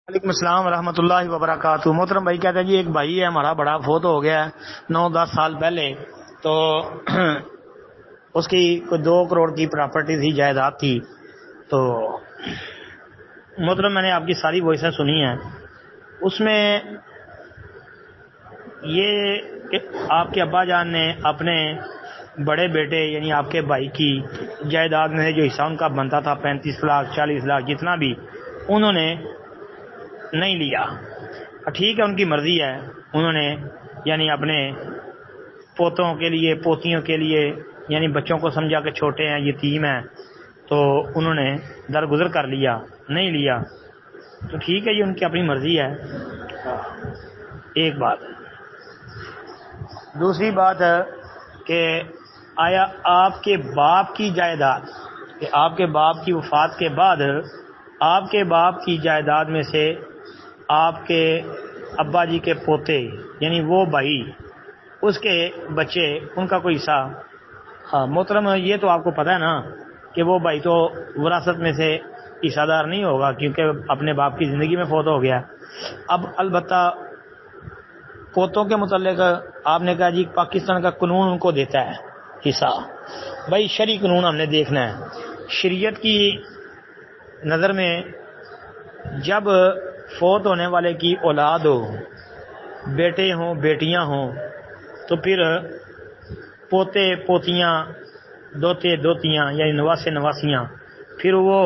وعلیکم السلام ورحمۃ اللہ وبرکاتہ۔ محترم بھائی کہتے ہیں جی ایک بھائی ہے ہمارا بڑا فوت ہو گیا ہے 9-10 سال پہلے، تو اس کی کوئی 2 کروڑ کی پراپرٹی تھی، جائیداد تھی۔ تو محترم میں نے آپ کی ساری وائسیں سنی ہیں، اس میں یہ کہ آپ کے ابا جان نے اپنے بڑے بیٹے یعنی آپ کے بھائی کی جائیداد میں جو حصہ ان کا بنتا تھا 35 لاکھ 40 لاکھ جتنا بھی، انہوں نے نہیں لیا۔ ٹھیک ہے، ان کی مرضی ہے، انہوں نے یعنی اپنے پوتوں کے لیے پوتیوں کے لیے یعنی بچوں کو سمجھا کہ چھوٹے ہیں یتیم ہیں تو انہوں نے درگزر کر لیا، نہیں لیا تو ٹھیک ہے، یہ ان کی اپنی مرضی ہے۔ ایک بات دوسری بات ہے کہ آیا آپ کے باپ کی جائیداد کہ آپ کے باپ کی وفات کے بعد آپ کے باپ کی جائیداد میں سے آپ کے ابا جی کے پوتے یعنی وہ بھائی اس کے بچے ان کا کوئی حصہ؟ ہاں محترم، یہ تو آپ کو پتہ ہے نا کہ وہ بھائی تو وراثت میں سے حصہ دار نہیں ہوگا کیونکہ اپنے باپ کی زندگی میں فوت ہو گیا۔ اب البتہ پوتوں کے متعلق آپ نے کہا جی پاکستان کا قانون ان کو دیتا ہے حصہ۔ بھائی شرعی قانون ہم نے دیکھنا ہے۔ شریعت کی نظر میں جب فوت ہونے والے کی اولاد ہو، بیٹے ہوں بیٹیاں ہوں، تو پھر پوتے پوتیاں دوتے دوتیاں یعنی نواسے نواسیاں پھر وہ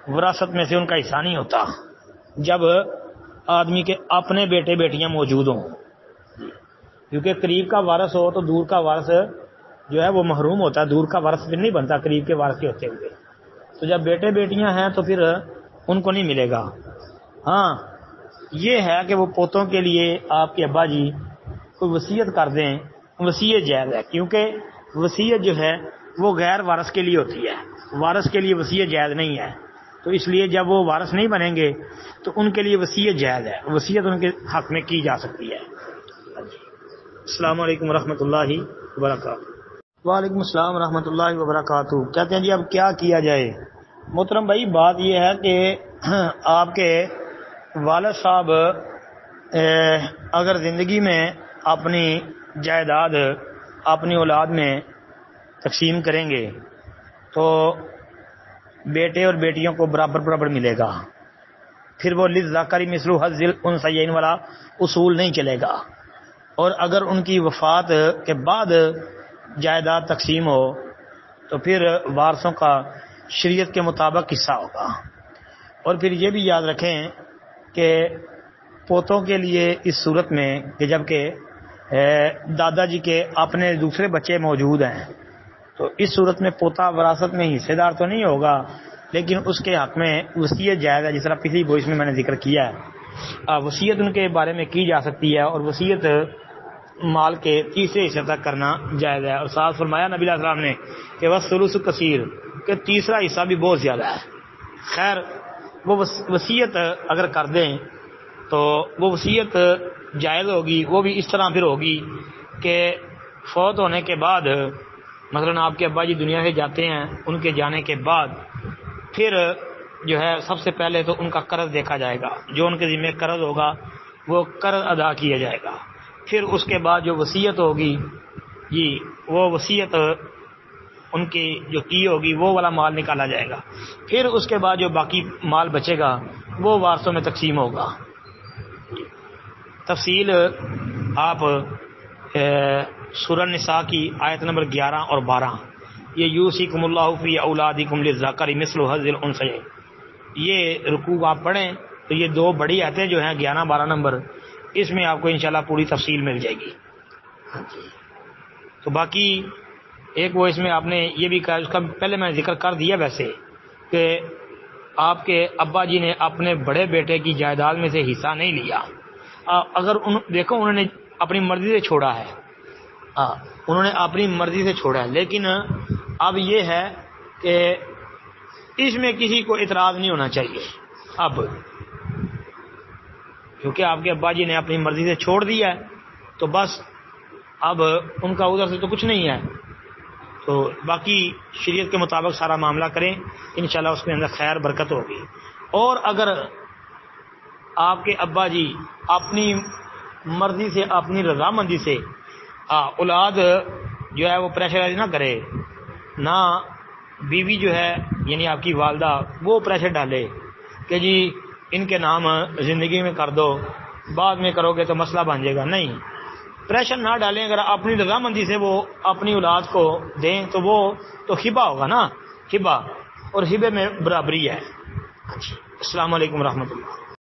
وراثت میں سے ان کا حصہ نہیں ہوتا جب آدمی کے اپنے بیٹے بیٹیاں موجود ہوں، کیونکہ قریب کا وارث ہو تو دور کا وارث جو ہے وہ محروم ہوتا ہے، دور کا وارث پھر نہیں بنتا قریب کے وارث کے ہوتے ہوئے۔ تو جب بیٹے بیٹیاں ہیں تو پھر ان کو نہیں ملے گا۔ ہاں یہ ہے کہ وہ پوتوں کے لیے آپ کے ابا جی کوئی وصیت کر دیں، وصیت جائز ہے، کیونکہ وصیت جو ہے وہ غیر وارث کے لیے ہوتی ہے، وارث کے لیے وصیت جائز نہیں ہے۔ تو اس لیے جب وہ وارث نہیں بنیں گے تو ان کے لیے وصیت جائز ہے، وصیت ان کے حق میں کی جا سکتی ہے۔ السلام علیکم ورحمۃ اللہ وبرکاتہ۔ وعلیکم السلام ورحمۃ اللہ وبرکاتہ۔ کہتے ہیں جی اب کیا کیا جائے؟ محترم بھائی بات یہ ہے کہ آپ کے والد صاحب اگر زندگی میں اپنی جائیداد اپنی اولاد میں تقسیم کریں گے تو بیٹے اور بیٹیوں کو برابر برابر ملے گا، پھر وہ للذکر مثل حظ الانثیین والا اصول نہیں چلے گا۔ اور اگر ان کی وفات کے بعد جائیداد تقسیم ہو تو پھر وارثوں کا شریعت کے مطابق حصہ ہوگا۔ اور پھر یہ بھی یاد رکھیں کہ پوتوں کے لیے اس صورت میں کہ جب کہ دادا جی کے اپنے دوسرے بچے موجود ہیں تو اس صورت میں پوتا وراثت میں حصے دار تو نہیں ہوگا، لیکن اس کے حق میں وصیت جائز ہے، جس طرح پچھلی وائس میں نے ذکر کیا ہے۔ وصیت ان کے بارے میں کی جا سکتی ہے اور وصیت مال کے تیسرے حصے تک کرنا جائز ہے۔ اور ساتھ فرمایا نبی علیہ السلام نے کہ والثلث کثیر، کہ تیسرا حصہ بھی بہت زیادہ ہے۔ خیر وہ وصیت اگر کر دیں تو وہ وصیت جائز ہوگی، وہ بھی اس طرح پھر ہوگی کہ فوت ہونے کے بعد مثلا آپ کے ابا جی دنیا سے جاتے ہیں، ان کے جانے کے بعد پھر جو ہے سب سے پہلے تو ان کا قرض دیکھا جائے گا، جو ان کے ذمہ قرض ہوگا وہ قرض ادا کیا جائے گا۔ پھر اس کے بعد جو وصیت ہوگی جی وہ وصیت ان کی جو کی ہوگی وہ والا مال نکالا جائے گا۔ پھر اس کے بعد جو باقی مال بچے گا وہ وارثوں میں تقسیم ہوگا۔ تفصیل آپ سورہ النساء کی آیت نمبر 11 اور 12، یہ یوصیکم اللہ فی اولادکم للذکر مثل حظ الانثیین، یہ رکوع آپ پڑھیں تو یہ 2 بڑی آیتیں جو ہیں 11-12 نمبر، اس میں آپ کو انشاءاللہ پوری تفصیل مل جائے گی۔ تو باقی ایک وہ اس میں آپ نے یہ بھی کہا، اس کا پہلے میں نے ذکر کر دیا ویسے کہ آپ کے ابا جی نے اپنے بڑے بیٹے کی جائیداد میں سے حصہ نہیں لیا۔ اگر دیکھو انہوں نے اپنی مرضی سے چھوڑا ہے، انہوں نے اپنی مرضی سے چھوڑا ہے، لیکن اب یہ ہے کہ اس میں کسی کو اعتراض نہیں ہونا چاہیے۔ اب کیونکہ آپ کے ابا جی نے اپنی مرضی سے چھوڑ دیا ہے تو بس اب ان کا ادھر سے تو کچھ نہیں ہے، تو باقی شریعت کے مطابق سارا معاملہ کریں، انشاءاللہ اس کے اندر خیر برکت ہوگی۔ اور اگر آپ کے ابا جی اپنی مرضی سے اپنی رضامندی سے اولاد جو ہے وہ پریشرائز نہ کرے، نہ بیوی جو ہے یعنی آپ کی والدہ وہ پریشر ڈالے کہ جی ان کے نام زندگی میں کر دو، بعد میں کرو گے تو مسئلہ بن جائے گا. نہیں، پریشر نہ ڈالیں. اگر اپنی رضامندی سے وہ اپنی اولاد کو دیں تو وہ تو ہبہ ہوگا نا، ہبہ، اور ہبے میں برابری ہے. السلام علیکم ورحمۃ اللہ.